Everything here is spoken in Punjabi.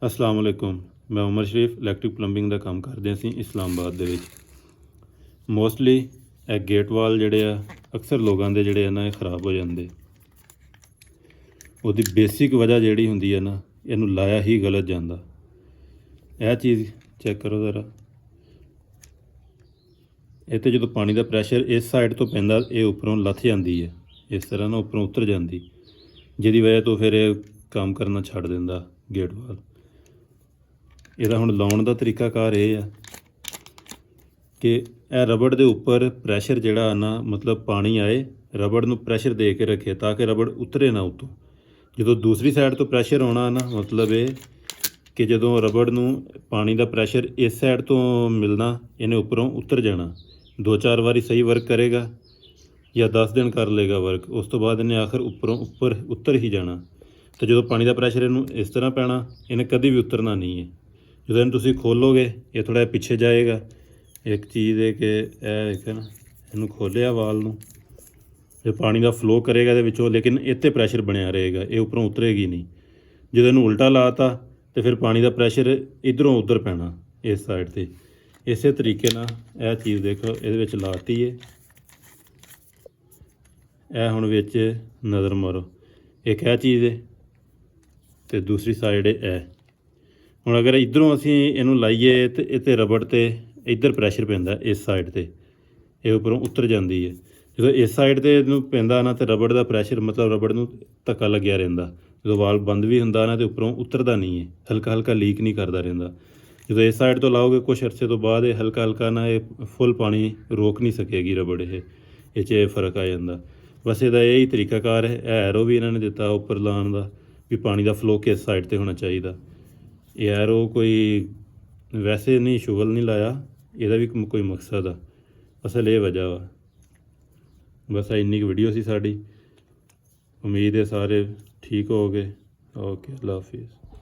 अस्सलाम वालेकुम। मैं उमर शरीफ इलैक्ट्रिक प्लंबिंग ਦਾ ਕੰਮ ਕਰਦੇ ਅਸੀਂ ਇਸਲਾਮਾਬਾਦ ਦੇ ਵਿੱਚ। ਮੋਸਟਲੀ ਇਹ ਗੇਟ ਵਾਲ ਜਿਹੜੇ ਆ ਅਕਸਰ ਲੋਕਾਂ ਦੇ ਜਿਹੜੇ ਆ ਨਾ ਇਹ ਖਰਾਬ ਹੋ ਜਾਂਦੇ। ਉਹਦੀ ਬੇਸਿਕ ਵਜ੍ਹਾ ਜਿਹੜੀ ਹੁੰਦੀ ਹੈ ਨਾ, ਇਹਨੂੰ ਲਾਇਆ ਹੀ ਗਲਤ ਜਾਂਦਾ। ਇਹ ਚੀਜ਼ ਚੈੱਕ ਕਰੋ ਜ਼ਰਾ। ਇਹ 'ਤੇ ਜਦੋਂ ਪਾਣੀ ਦਾ ਪ੍ਰੈਸ਼ਰ ਇਸ ਸਾਈਡ ਤੋਂ ਪੈਂਦਾ, ਇਹ ਉੱਪਰੋਂ ਲੱਥ ਜਾਂਦੀ ਹੈ, ਇਸ ਤਰ੍ਹਾਂ ਨਾ ਉੱਪਰੋਂ ਉਤਰ ਜਾਂਦੀ, ਜਿਹਦੀ ਵਜ੍ਹਾ ਤੋਂ ਫਿਰ ਇਹ ਕੰਮ ਕਰਨਾ ਛੱਡ ਦਿੰਦਾ ਗੇਟ ਵਾਲ। ਇਹਦਾ ਹੁਣ ਲਾਉਣ ਦਾ ਤਰੀਕਾਕਾਰ ਇਹ ਆ ਕਿ ਇਹ ਰਬੜ ਦੇ ਉੱਪਰ ਪ੍ਰੈਸ਼ਰ ਜਿਹੜਾ ਨਾ, ਮਤਲਬ ਪਾਣੀ ਆਏ, ਰਬੜ ਨੂੰ ਪ੍ਰੈਸ਼ਰ ਦੇ ਕੇ ਰੱਖੇ ਤਾਂ ਕਿ ਰਬੜ ਉਤਰੇ ਨਾ ਉੱਤੋਂ। ਜਦੋਂ ਦੂਸਰੀ ਸਾਈਡ ਤੋਂ ਪ੍ਰੈਸ਼ਰ ਆਉਣਾ ਨਾ, ਮਤਲਬ ਇਹ ਕਿ ਜਦੋਂ ਰਬੜ ਨੂੰ ਪਾਣੀ ਦਾ ਪ੍ਰੈਸ਼ਰ ਇਸ ਸਾਈਡ ਤੋਂ ਮਿਲਣਾ, ਇਹਨੇ ਉੱਪਰੋਂ ਉਤਰ ਜਾਣਾ। 2-4 ਵਾਰੀ ਸਹੀ ਵਰਕ ਕਰੇਗਾ ਜਾਂ 10 ਦਿਨ ਕਰ ਲਏਗਾ ਵਰਕ, ਉਸ ਤੋਂ ਬਾਅਦ ਇਹਨੇ ਆਖਰ ਉੱਪਰੋਂ ਉੱਤਰ ਹੀ ਜਾਣਾ। ਅਤੇ ਜਦੋਂ ਪਾਣੀ ਦਾ ਪ੍ਰੈਸ਼ਰ ਇਹਨੂੰ ਇਸ ਤਰ੍ਹਾਂ ਪੈਣਾ, ਇਹਨੇ ਕਦੀ ਵੀ ਉਤਰਨਾ ਨਹੀਂ ਹੈ। ਜਦੋਂ ਇਹਨੂੰ ਤੁਸੀਂ ਖੋਲੋਗੇ, ਇਹ ਥੋੜ੍ਹਾ ਜਿਹਾ ਪਿੱਛੇ ਜਾਏਗਾ। ਇੱਕ ਚੀਜ਼ ਹੈ ਕਿ ਇਹ ਇੱਕ ਨਾ, ਇਹਨੂੰ ਖੋਲ੍ਹਿਆ ਵਾਲ ਨੂੰ, ਜੇ ਪਾਣੀ ਦਾ ਫਲੋ ਕਰੇਗਾ ਇਹਦੇ ਵਿੱਚੋਂ, ਲੇਕਿਨ ਇਹ 'ਤੇ ਪ੍ਰੈਸ਼ਰ ਬਣਿਆ ਰਹੇਗਾ, ਇਹ ਉੱਪਰੋਂ ਉਤਰੇਗੀ ਨਹੀਂ। ਜਦੋਂ ਇਹਨੂੰ ਉਲਟਾ ਲਾਤਾ ਤਾਂ ਫਿਰ ਪਾਣੀ ਦਾ ਪ੍ਰੈਸ਼ਰ ਇੱਧਰੋਂ ਉੱਧਰ ਪੈਣਾ ਇਸ ਸਾਈਡ 'ਤੇ। ਇਸੇ ਤਰੀਕੇ ਨਾਲ ਇਹ ਚੀਜ਼ ਦੇਖੋ, ਇਹਦੇ ਵਿੱਚ ਲਾਤੀ ਹੈ। ਇਹ ਹੁਣ ਵਿੱਚ ਨਜ਼ਰ ਮਾਰੋ, ਇੱਕ ਇਹ ਚੀਜ਼ ਹੈ ਅਤੇ ਦੂਸਰੀ ਸਾਈਡ ਇਹ। ਹੁਣ ਅਗਰ ਇੱਧਰੋਂ ਅਸੀਂ ਇਹਨੂੰ ਲਾਈਏ ਤਾਂ ਇਹ 'ਤੇ ਰਬੜ 'ਤੇ ਇੱਧਰ ਪ੍ਰੈਸ਼ਰ ਪੈਂਦਾ, ਇਸ ਸਾਈਡ 'ਤੇ ਇਹ ਉੱਪਰੋਂ ਉਤਰ ਜਾਂਦੀ ਹੈ। ਜਦੋਂ ਇਸ ਸਾਈਡ 'ਤੇ ਇਹਨੂੰ ਪੈਂਦਾ ਨਾ, ਤਾਂ ਰਬੜ ਦਾ ਪ੍ਰੈਸ਼ਰ, ਮਤਲਬ ਰਬੜ ਨੂੰ ਧੱਕਾ ਲੱਗਿਆ ਰਹਿੰਦਾ। ਜਦੋਂ ਵਾਲ ਬੰਦ ਵੀ ਹੁੰਦਾ ਨਾ, ਤਾਂ ਉੱਪਰੋਂ ਉਤਰਦਾ ਨਹੀਂ ਹੈ, ਹਲਕਾ ਹਲਕਾ ਲੀਕ ਨਹੀਂ ਕਰਦਾ ਰਹਿੰਦਾ। ਜਦੋਂ ਇਸ ਸਾਈਡ ਤੋਂ ਲਾਓਗੇ, ਕੁਛ ਅਰਸੇ ਤੋਂ ਬਾਅਦ ਇਹ ਹਲਕਾ ਹਲਕਾ ਨਾ, ਇਹ ਫੁੱਲ ਪਾਣੀ ਰੋਕ ਨਹੀਂ ਸਕੇਗੀ ਰਬੜ। ਇਹ 'ਚ ਇਹ ਫ਼ਰਕ ਆ ਜਾਂਦਾ। ਬਸ ਇਹਦਾ ਇਹੀ ਤਰੀਕਾਕਾਰ ਹੈ। ਇਹ ਐਰੋ ਵੀ ਇਹਨਾਂ ਨੇ ਦਿੱਤਾ ਉੱਪਰ ਲਾਉਣ ਦਾ, ਵੀ ਪਾਣੀ ਦਾ ਫਲੋ ਕਿਸ ਸਾਈਡ 'ਤੇ ਹੋਣਾ ਚਾਹੀਦਾ। ਇਹ ਐਰੋ ਕੋਈ ਵੈਸੇ ਨਹੀਂ, ਸ਼ੁਗਲ ਨਹੀਂ ਲਾਇਆ, ਇਹਦਾ ਵੀ ਕੋਈ ਮਕਸਦ ਆ, ਅਸਲ ਇਹ ਵਜ੍ਹਾ ਵਾ। ਬਸ ਇੰਨੀ ਕੁ ਵੀਡੀਓ ਸੀ ਸਾਡੀ। ਉਮੀਦ ਹੈ ਸਾਰੇ ਠੀਕ ਹੋ ਗਏ। ਓਕੇ, ਅੱਲਾ ਹਾਫਿਜ਼।